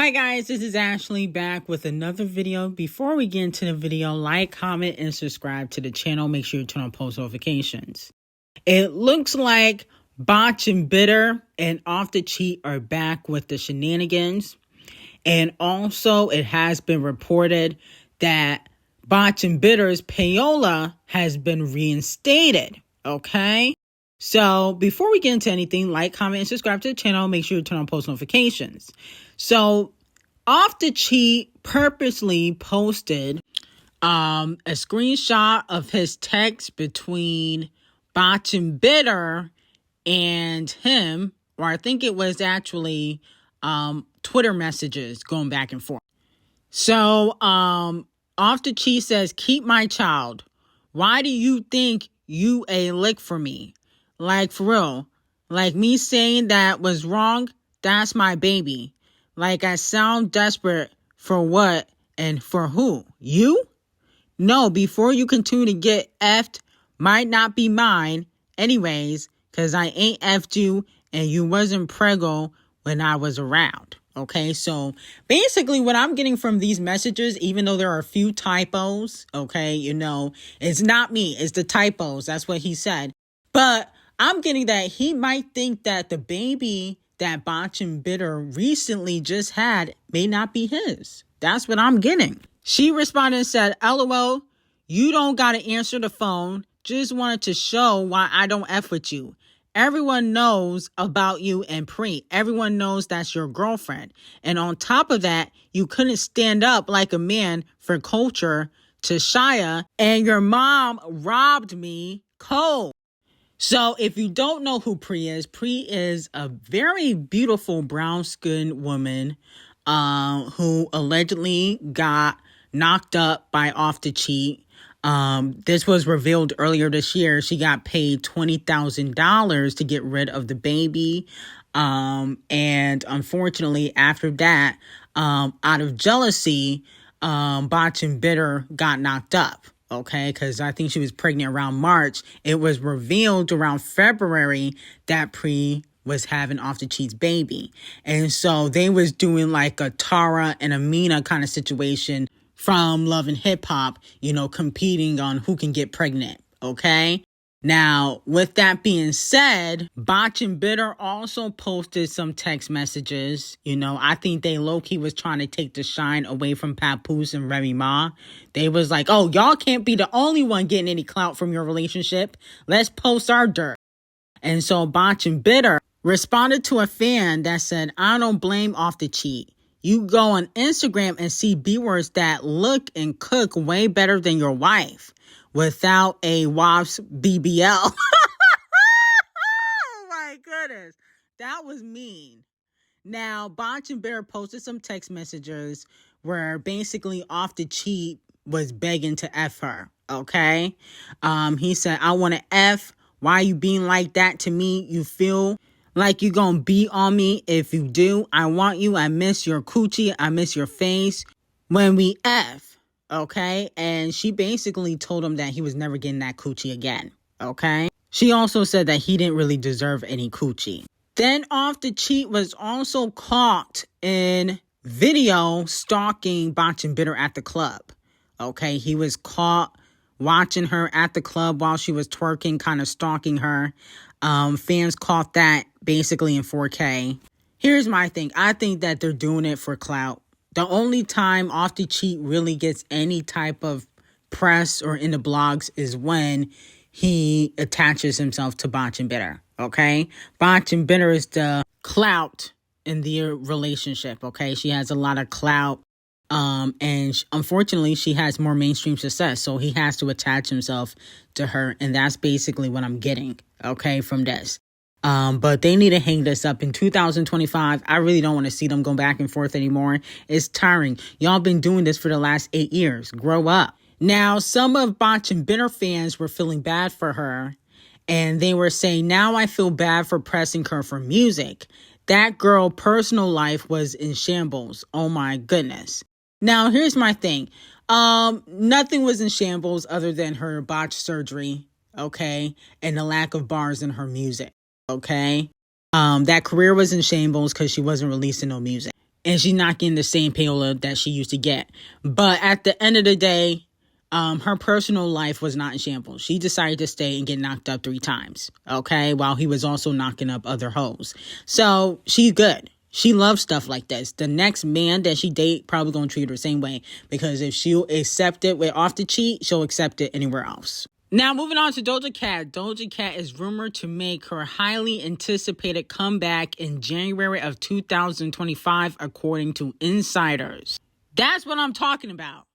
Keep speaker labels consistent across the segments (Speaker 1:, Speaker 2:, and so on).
Speaker 1: Hi guys, this is Ashley back with another video. Before we get into the video, like, comment, and subscribe to the channel. Make sure you turn on post notifications. It looks like Botch and Bitter and Off the Cheat are back with the shenanigans. And also, it has been reported that Botch and Bitter's payola has been reinstated. Okay? So, before we get into anything, like, comment, and subscribe to the channel. Make sure you turn on post notifications. So, Off the Cheat purposely posted a screenshot of his text between Botch and Bitter and him, or I think it was actually Twitter messages going back and forth. So, Off the Cheat says, "Keep my child. Why do you think you a lick for me? Like, for real. Like, me saying that was wrong, that's my baby. Like, I sound desperate for what and for who? You? No, before you continue to get effed, might not be mine anyways, because I ain't effed you and you wasn't preggo when I was around." Okay, so basically what I'm getting from these messages, even though there are a few typos, okay, you know, it's not me, it's the typos. That's what he said. But I'm getting that he might think that the baby that Botch and Bitter recently just had may not be his. That's what I'm getting. She responded and said, "LOL, you don't gotta answer the phone. Just wanted to show why I don't F with you. Everyone knows about you and Pre. Everyone knows that's your girlfriend. And on top of that, you couldn't stand up like a man for culture to Shia, and your mom robbed me cold." So if you don't know who Pre is a very beautiful brown-skinned woman who allegedly got knocked up by Off the Cheat. This was revealed earlier this year. She got paid $20,000 to get rid of the baby. And unfortunately, after that, out of jealousy, Botch and Bitter got knocked up. Okay, because I think she was pregnant around March. It was revealed around February that Pre was having Off the Cheat's baby. And so they was doing like a Tara and Amina kind of situation from Love and Hip Hop, you know, competing on who can get pregnant. Okay. Now, with that being said, Botch and Bitter also posted some text messages. You know, I think they low-key was trying to take the shine away from Papoose and Rëmíx. They was like, "Oh, y'all can't be the only one getting any clout from your relationship. Let's post our dirt." And so Botch and Bitter responded to a fan that said, "I don't blame Off the Cheat. You go on Instagram and see B-words that look and cook way better than your wife without a WAP's BBL." Oh my goodness. That was mean. Now, Botch and Bitter posted some text messages where basically Off the Cheat was begging to F her. Okay. He said, "I want to F. Why you being like that to me? You feel like you gonna beat on me if you do. I want you. I miss your coochie. I miss your face when we F." Okay. And she basically told him that he was never getting that coochie again. Okay. She also said that he didn't really deserve any coochie. Then Off the Cheat was also caught in video stalking Botch and Bitter at the club. Okay. He was caught watching her at the club while she was twerking, kind of stalking her. Fans caught that basically in 4K. Here's my thing. I think that they're doing it for clout. The only time Off the Cheat really gets any type of press or in the blogs is when he attaches himself to Botch and Bitter. Okay? Botch and Bitter is the clout in their relationship. Okay? She has a lot of clout. And unfortunately, she has more mainstream success. So he has to attach himself to her. And that's basically what I'm getting, okay, from this. But they need to hang this up in 2025. I really don't want to see them go back and forth anymore. It's tiring. Y'all been doing this for the last 8 years. Grow up. Now, some of Botch and Bitter fans were feeling bad for her. And they were saying, "Now I feel bad for pressing her for music. That girl personal life was in shambles. Oh my goodness." Now, here's my thing. Nothing was in shambles other than her botched surgery, okay, and the lack of bars in her music, okay? That career was in shambles because she wasn't releasing no music. and she's not getting the same payola that she used to get. But at the end of the day, her personal life was not in shambles. She decided to stay and get knocked up 3 times, okay, while he was also knocking up other hoes. So she's good. She loves stuff like this. The next man that she date probably gonna treat her the same way, because if she'll accept it with off the cheat, she'll accept it anywhere else. Now, moving on to Doja Cat. Doja Cat is rumored to make her highly anticipated comeback in January of 2025, according to insiders. That's what I'm talking about.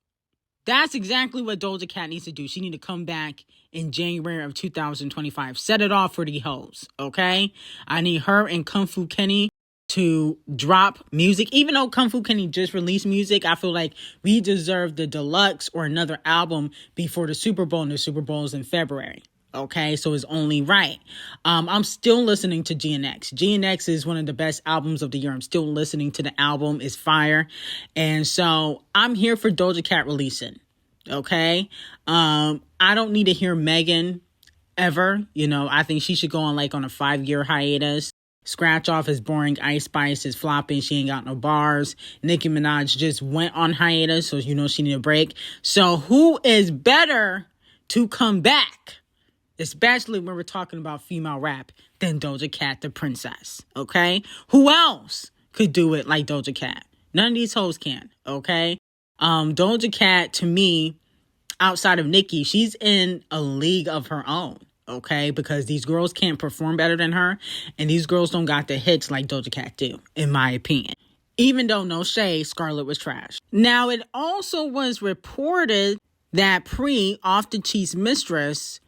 Speaker 1: That's exactly what Doja Cat needs to do. She need to come back in January of 2025. Set it off for the hoes, okay? I need her and Kung Fu Kenny to drop music. Even though Kung Fu Kenny just released music, I feel like we deserve the deluxe or another album before the Super Bowl, and the Super Bowl is in February. Okay, so it's only right. I'm still listening to G0ÜŞ. G0ÜŞ is one of the best albums of the year. I'm still listening to the album. It's fire. And so I'm here for Doja Cat releasing. Okay. I don't need to hear Megan ever. You know, I think she should go on a 5-year hiatus. Scratch off his boring Ice Spice is flopping. She ain't got no bars. Nicki Minaj just went on hiatus, so you know she need a break. So who is better to come back, especially when we're talking about female rap, than Doja Cat, the princess? Okay? Who else could do it like Doja Cat? None of these hoes can. Okay? Doja Cat, to me, outside of Nicki, she's in a league of her own. Okay, because these girls can't perform better than her, and these girls don't got the hits like Doja Cat do, in my opinion. Even though, no shade, Scarlett was trash. Now, it also was reported that Off the Cheat's mistress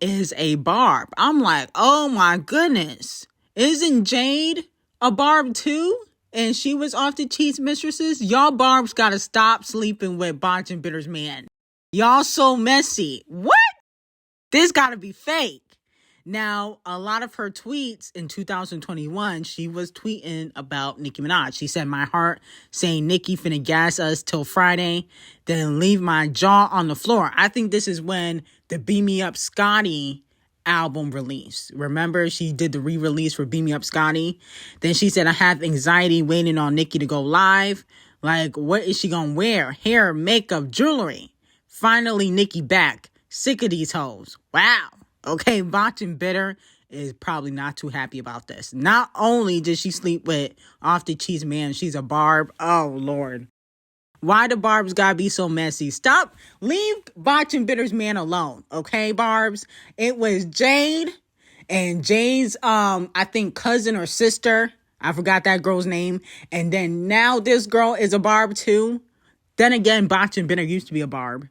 Speaker 1: is a Barb. I'm like, oh my goodness. Isn't Jade a Barb too? And she was Off the Cheat's mistresses? Y'all Barbs gotta stop sleeping with Botch and Bitter's man. Y'all so messy. What? This gotta be fake. Now, a lot of her tweets in 2021, she was tweeting about Nicki Minaj. She said, my heart saying Nicki finna gas us till Friday, then leave my jaw on the floor. I think this is when the Beam Me Up Scotty album released. Remember, she did the re-release for Beam Me Up Scotty. Then she said, I have anxiety waiting on Nicki to go live. Like, what is she gonna wear? Hair, makeup, jewelry. Finally, Nicki back. Sick of these hoes. Wow. Okay, Botch and Bitter is probably not too happy about this. Not only did she sleep with Off the Cheat's man, she's a Barb. Oh, Lord. Why the Barbs gotta be so messy? Stop. Leave Botch and Bitter's man alone. Okay, Barbs? It was Jade and Jade's, I think, cousin or sister. I forgot that girl's name. And then now this girl is a Barb too. Then again, Botch and Bitter used to be a Barb.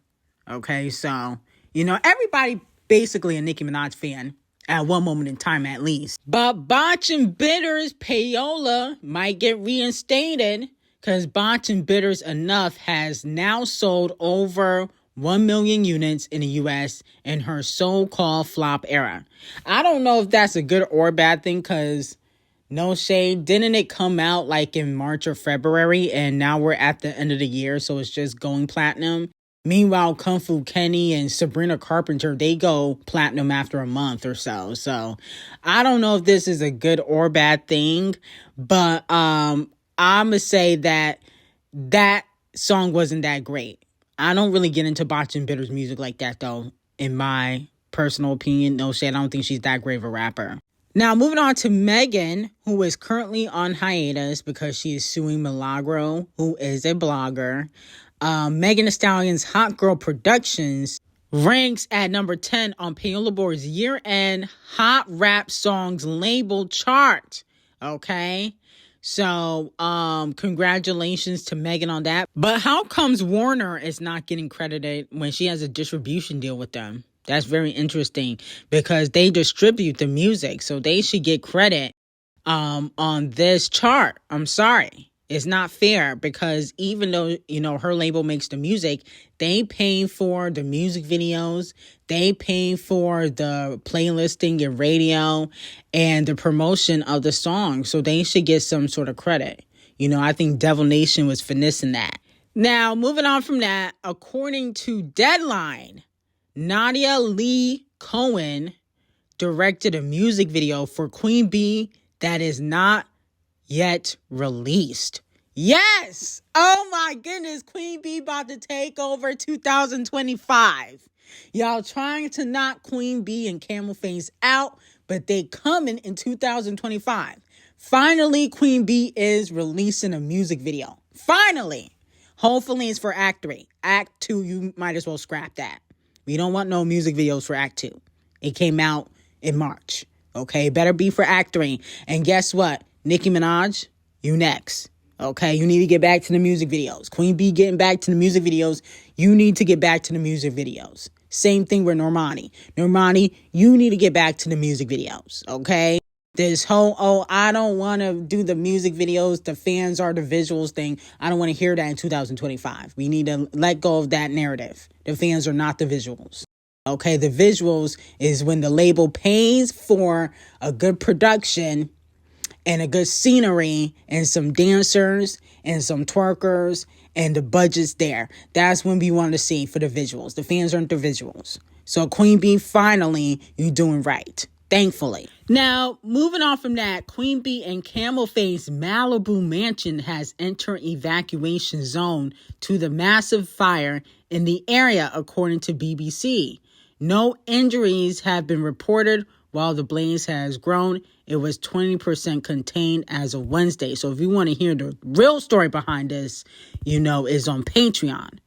Speaker 1: Okay, so... you know, everybody basically a Nicki Minaj fan at one moment in time at least. But Botch and Bitter's payola might get reinstated, because Botch and Bitter's Enough has now sold over 1 million units in the U.S. in her so-called flop era. I don't know if that's a good or bad thing, because no shade, didn't it come out in March or February, and now we're at the end of the year, so it's just going platinum? Meanwhile, Kung Fu Kenny and Sabrina Carpenter, they go platinum after a month or so. So I don't know if this is a good or bad thing, but I'm going to say that song wasn't that great. I don't really get into Botch and Bitter's music like that, though, in my personal opinion. No shit, I don't think she's that great of a rapper. Now, moving on to Megan, who is currently on hiatus because she is suing Milagro, who is a blogger. Megan Thee Stallion's Hot Girl Productions ranks at number 10 on Payola Board's year-end Hot Rap Songs label chart. Okay? So, congratulations to Megan on that. But how comes Warner is not getting credited when she has a distribution deal with them? That's very interesting, because they distribute the music, so they should get credit on this chart. I'm sorry. It's not fair, because even though, you know, her label makes the music, they pay for the music videos, they pay for the playlisting and radio and the promotion of the song. So they should get some sort of credit. You know, I think Devil Nation was finessing that. Now, moving on from that, according to Deadline, Nadia Lee Cohen directed a music video for Queen Bee that is not yet released. Yes! Oh my goodness, Queen B about to take over 2025. Y'all trying to knock Queen B and Camel Face out, but they coming in 2025. Finally, Queen B is releasing a music video. Finally! Hopefully it's for Act 3. Act 2, you might as well scrap that. We don't want no music videos for Act 2. It came out in March. Okay, better be for Act 3. And guess what? Nicki Minaj, you next. Okay, you need to get back to the music videos. Queen B getting back to the music videos. You need to get back to the music videos. Same thing with Normani. Normani, you need to get back to the music videos. Okay? This whole, I don't want to do the music videos. The fans are the visuals thing. I don't want to hear that in 2025. We need to let go of that narrative. The fans are not the visuals. Okay, the visuals is when the label pays for a good production and a good scenery and some dancers and some twerkers and the budget's there. That's when we want to see for the visuals. The fans aren't the visuals. So Queen B, finally, you doing right. Thankfully. Now, moving on from that, Queen B and Camel Face Malibu mansion has entered evacuation zone to the massive fire in the area, according to BBC. No injuries have been reported. While the blaze has grown, it was 20% contained as of Wednesday. So if you want to hear the real story behind this, is on Patreon.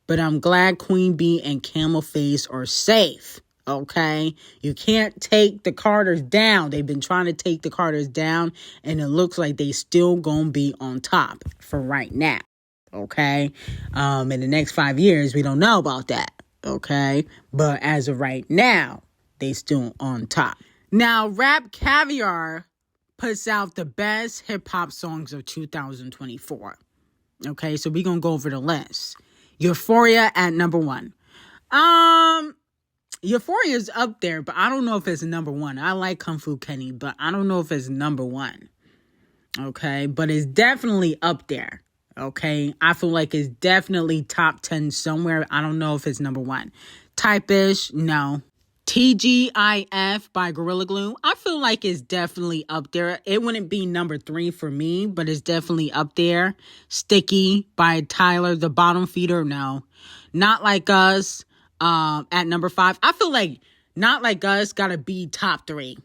Speaker 1: But I'm glad Queen B and Camel Face are safe. Okay, you can't take the Carters down. They've been trying to take the Carters down, and it looks like they still gonna be on top for right now. Okay, in the next 5 years, we don't know about that. Okay, but as of right now, they still on top. Now, Rap Caviar puts out the best hip hop songs of 2024. Okay, so we're gonna go over the list. Euphoria at number 1. Euphoria is up there, but I don't know if it's number 1. I like Kung Fu Kenny, but I don't know if it's number 1. Okay, but it's definitely up there. Okay, I feel like it's definitely top 10 somewhere. I don't know if it's number 1. Type-ish, no. TGIF by Gorilla Glue, I feel like it's definitely up there. It wouldn't be number 3 for me, but it's definitely up there. Sticky by Tyler, the Bottom Feeder, no. Not Like Us. At number 5, I feel like Not Like Us gotta be top 3.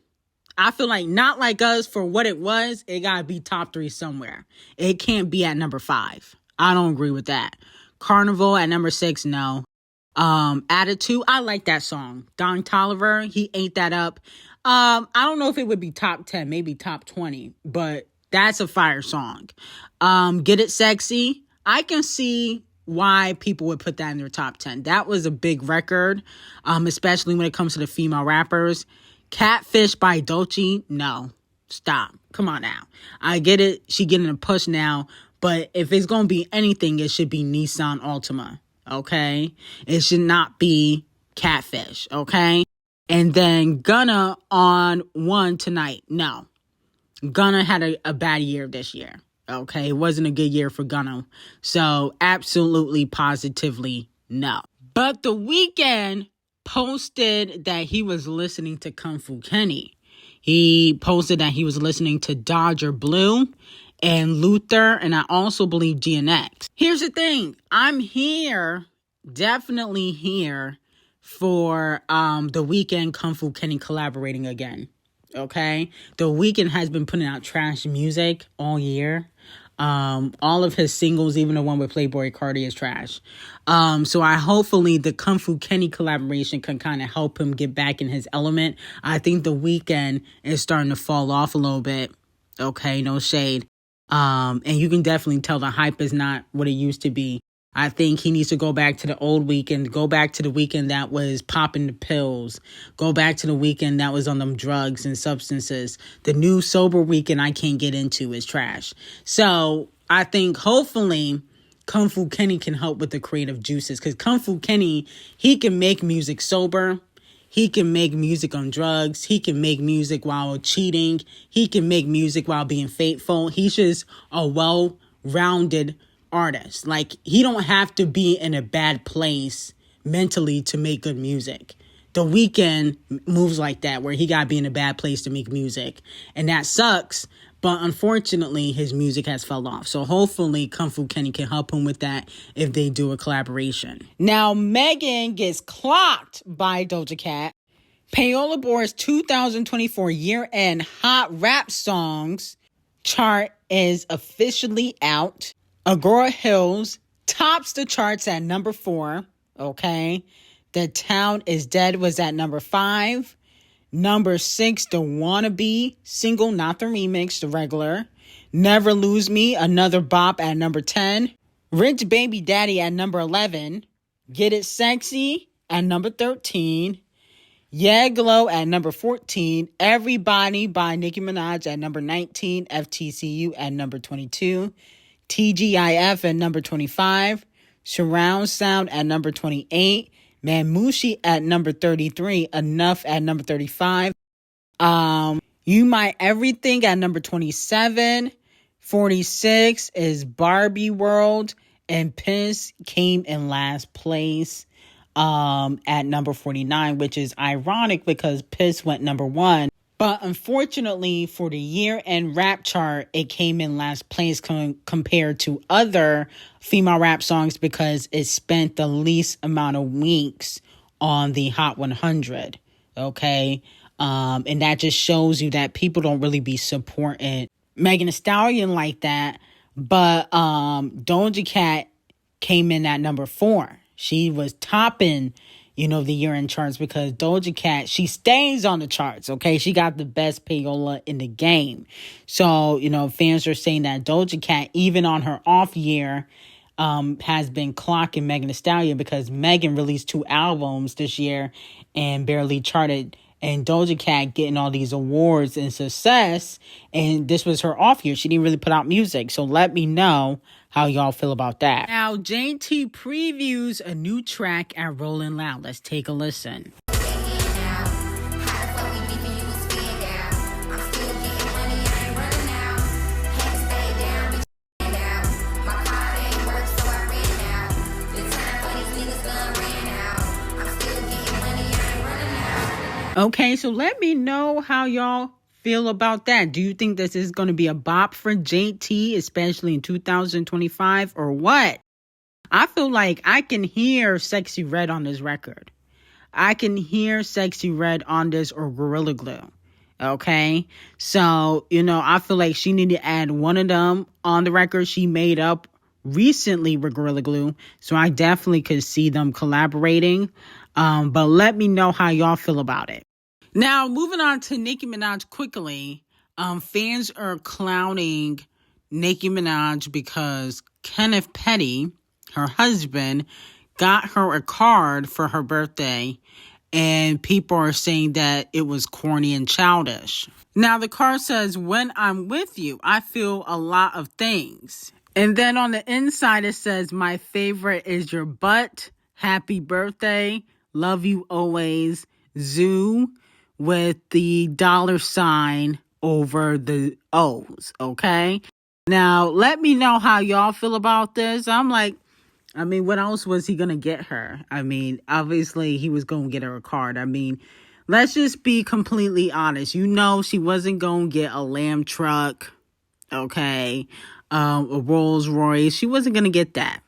Speaker 1: I feel like Not Like Us, for what it was, it gotta be top 3 somewhere. It can't be at number 5. I don't agree with that. Carnival at number 6, no. Attitude, I like that song. Don Toliver, he ate that up. I don't know if it would be top 10, maybe top 20, but that's a fire song. Get It Sexy, I can see why people would put that in their top 10. That was a big record, especially when it comes to the female rappers. Catfish by Doja, no. Stop. Come on now. I get it. She getting a push now. But if it's going to be anything, it should be Nissan Altima. Okay? It should not be Catfish. Okay? And then Gunna on One Tonight. No. Gunna had a bad year this year. Okay, it wasn't a good year for Gunna. So, absolutely, positively, no. But The Weeknd posted that he was listening to Kung Fu Kenny. He posted that he was listening to Dodger Blue and Luther, and I also believe GNX. Here's the thing. I'm here, definitely here, for The Weeknd, Kung Fu Kenny collaborating again. Okay? The Weeknd has been putting out trash music all year. All of his singles, even the one with Playboy Cardi, is trash. So hopefully the Kung Fu Kenny collaboration can kind of help him get back in his element. I think The Weeknd is starting to fall off a little bit. Okay, no shade. And you can definitely tell the hype is not what it used to be. I think he needs to go back to the old Weeknd, go back to the Weeknd that was popping the pills, go back to the Weeknd that was on them drugs and substances. The new sober Weeknd I can't get into is trash. So I think hopefully Kung Fu Kenny can help with the creative juices, because Kung Fu Kenny, he can make music sober. He can make music on drugs. He can make music while cheating. He can make music while being faithful. He's just a well-rounded artist. Like, he don't have to be in a bad place mentally to make good music. The Weeknd moves like that, where he gotta be in a bad place to make music, and that sucks. But unfortunately, his music has fell off. So hopefully Kung Fu Kenny can help him with that if they do a collaboration. Now, Megan gets clocked by Doja Cat. Paola Bore's 2024 year-end Hot Rap Songs chart is officially out. Agora Hills tops the charts at number 4. Okay. The Town is Dead was at number 5. Number 6, the Wannabe single, not the remix, the regular. Never Lose Me, another bop at number 10. Rich Baby Daddy at number 11. Get It Sexy at number 13. Yeah Glow at number 14. Everybody by Nicki Minaj at number 19. FTCU at number 22. TGIF at number 25. Surround Sound at number 28. Mamushi at number 33. Enough at number 35. You My Everything at number 27. 46 is Barbie World. And Piss came in last place at number 49, which is ironic because Piss went number 1. But unfortunately for the year-end rap chart, it came in last place compared to other female rap songs because it spent the least amount of weeks on the Hot 100. Okay? And that just shows you that people don't really be supporting Megan Thee Stallion like that. But Doja Cat came in at number 4. She was topping, the year-end charts because Doja Cat, she stays on the charts, okay? She got the best payola in the game. So, fans are saying that Doja Cat, even on her off year, has been clocking Megan Thee Stallion because Megan released 2 albums this year and barely charted. And Doja Cat getting all these awards and success. And this was her off year. She didn't really put out music. So let me know how y'all feel about that. Now, JT previews a new track at Rolling Loud. Let's take a listen. Okay, so let me know how y'all feel about that. Do you think this is going to be a bop for JT, especially in 2025, or what? I feel like I can hear Sexy Red on this record. I can hear Sexy Red on this or Gorilla Glue. Okay? So, I feel like she needed to add one of them on the record she made up recently with Gorilla Glue. So I definitely could see them collaborating. But let me know how y'all feel about it. Now, moving on to Nicki Minaj quickly. Fans are clowning Nicki Minaj because Kenneth Petty, her husband, got her a card for her birthday. And people are saying that it was corny and childish. Now, the card says, "When I'm with you, I feel a lot of things." And then on the inside, it says, "My favorite is your butt. Happy birthday. Love you always. Zoo," with the $sign over the O's, okay? Now, let me know how y'all feel about this. I'm like, what else was he going to get her? Obviously, he was going to get her a card. Let's just be completely honest. She wasn't going to get a lamb truck, okay? A Rolls Royce. She wasn't going to get that.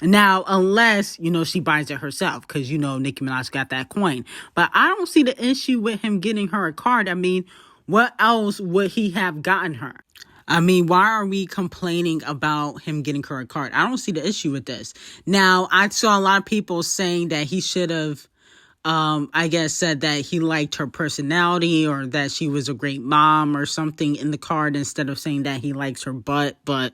Speaker 1: Now, unless, she buys it herself because, Nicki Minaj got that coin. But I don't see the issue with him getting her a card. What else would he have gotten her? Why are we complaining about him getting her a card? I don't see the issue with this. Now, I saw a lot of people saying that he should have, said that he liked her personality or that she was a great mom or something in the card instead of saying that he likes her butt. But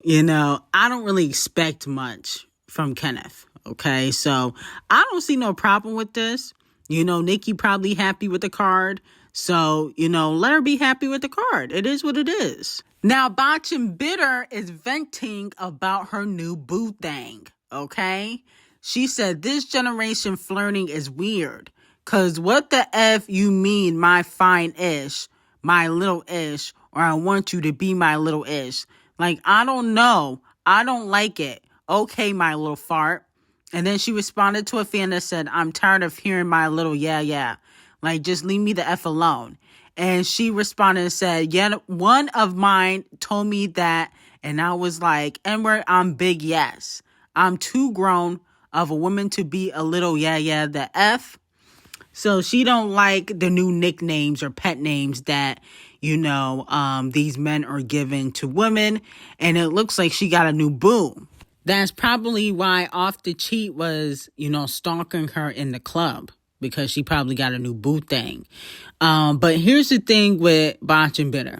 Speaker 1: I don't really expect much from Kenneth, okay? So I don't see no problem with this. Nicki probably happy with the card. So, let her be happy with the card. It is what it is. Now, Botchin' Bitter is venting about her new boo thing, okay? She said, "This generation flirting is weird. Cause what the F you mean my fine-ish, my little-ish, or I want you to be my little-ish? I don't know. I don't like it. Okay, my little fart." And then she responded to a fan that said, "I'm tired of hearing my little yeah. Just leave me the F alone." And she responded and said, yeah, one of mine told me that. And I was like, N-word, I'm big yes. I'm too grown of a woman to be a little yeah, the F. So she don't like the new nicknames or pet names that, these men are given to women. And it looks like she got a new boo. That's probably why Off the Cheat was, stalking her in the club, because she probably got a new boo thing. But here's the thing with Botch and Bitter.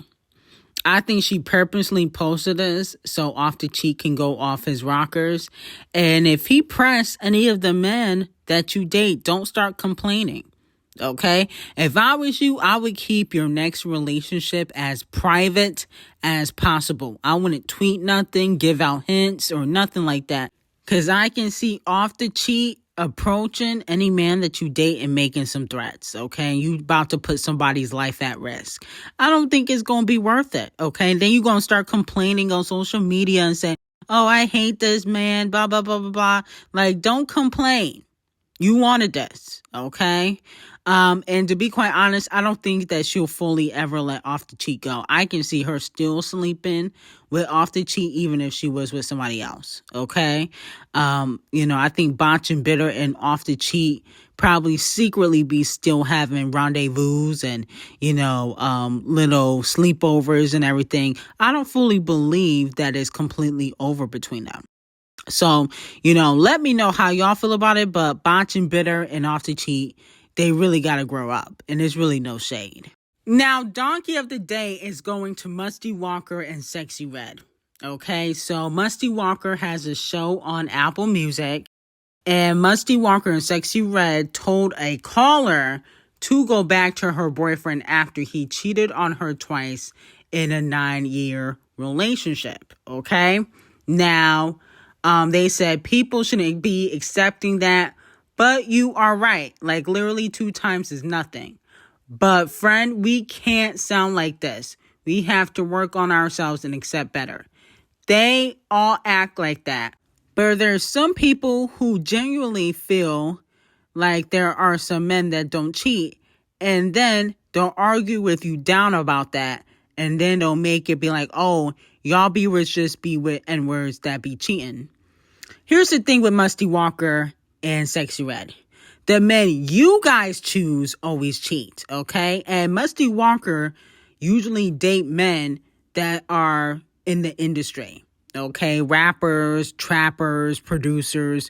Speaker 1: I think she purposely posted this so Off the Cheat can go off his rockers. And if he press any of the men that you date, don't start complaining. Okay? If I was you, I would keep your next relationship as private as possible. I wouldn't tweet nothing, give out hints, or nothing like that. Because I can see Off the Cheat approaching any man that you date and making some threats, okay? You about to put somebody's life at risk. I don't think it's going to be worth it, okay? And then you're going to start complaining on social media and say, oh, I hate this man, blah, blah, blah, blah, blah. Like, don't complain. You wanted this, okay? And to be quite honest, I don't think that she'll fully ever let Off the Cheat go. I can see her still sleeping with Off the Cheat, even if she was with somebody else. Okay. I think Botch and Bitter and Off the Cheat probably secretly be still having rendezvous and, little sleepovers and everything. I don't fully believe that it's completely over between them. So, let me know how y'all feel about it. But Botch and Bitter and Off the Cheat, they really got to grow up, and there's really no shade. Now, Donkey of the Day is going to Musty Walker and Sexy Red. Okay, so Musty Walker has a show on Apple Music, and Musty Walker and Sexy Red told a caller to go back to her boyfriend after he cheated on her twice in a 9-year relationship. Okay, now, they said people shouldn't be accepting that. But you are right. Like, literally 2 times is nothing. But, friend, we can't sound like this. We have to work on ourselves and accept better. They all act like that. But there's some people who genuinely feel like there are some men that don't cheat. And then they'll argue with you down about that. And then they'll make it be like, oh, y'all B-words just be with N-words that be cheating. Here's the thing with Musty Walker and Sexy Red. The men you guys choose always cheat, okay? And Musty Walker usually date men that are in the industry, okay? Rappers, trappers, producers,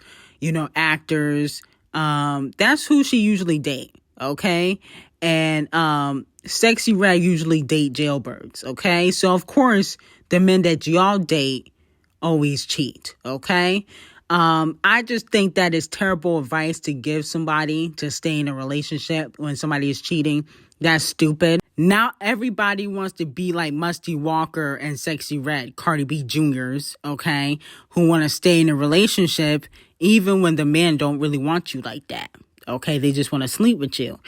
Speaker 1: actors. That's who she usually date, okay? And Sexy Red usually date jailbirds, okay? So, of course, the men that y'all date always cheat, okay? I just think that is terrible advice to give somebody to stay in a relationship when somebody is cheating. That's stupid. Now everybody wants to be like Musty Walker and Sexy Red, Cardi B Juniors, okay, who want to stay in a relationship even when the man don't really want you like that. Okay, they just want to sleep with you.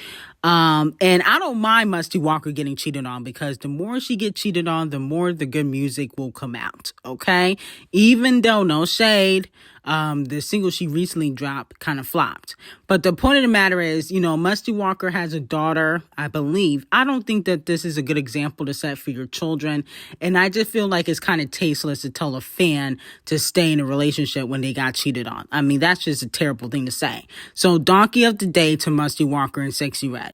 Speaker 1: And I don't mind Musty Walker getting cheated on, because the more she gets cheated on, the more the good music will come out. Okay, even though, no shade, the single she recently dropped kind of flopped. But the point of the matter is, Musty Walker has a daughter, I believe. I don't think that this is a good example to set for your children. And I just feel like it's kind of tasteless to tell a fan to stay in a relationship when they got cheated on. I mean, that's just a terrible thing to say. So, Donkey of the Day to Musty Walker and Sexy Red.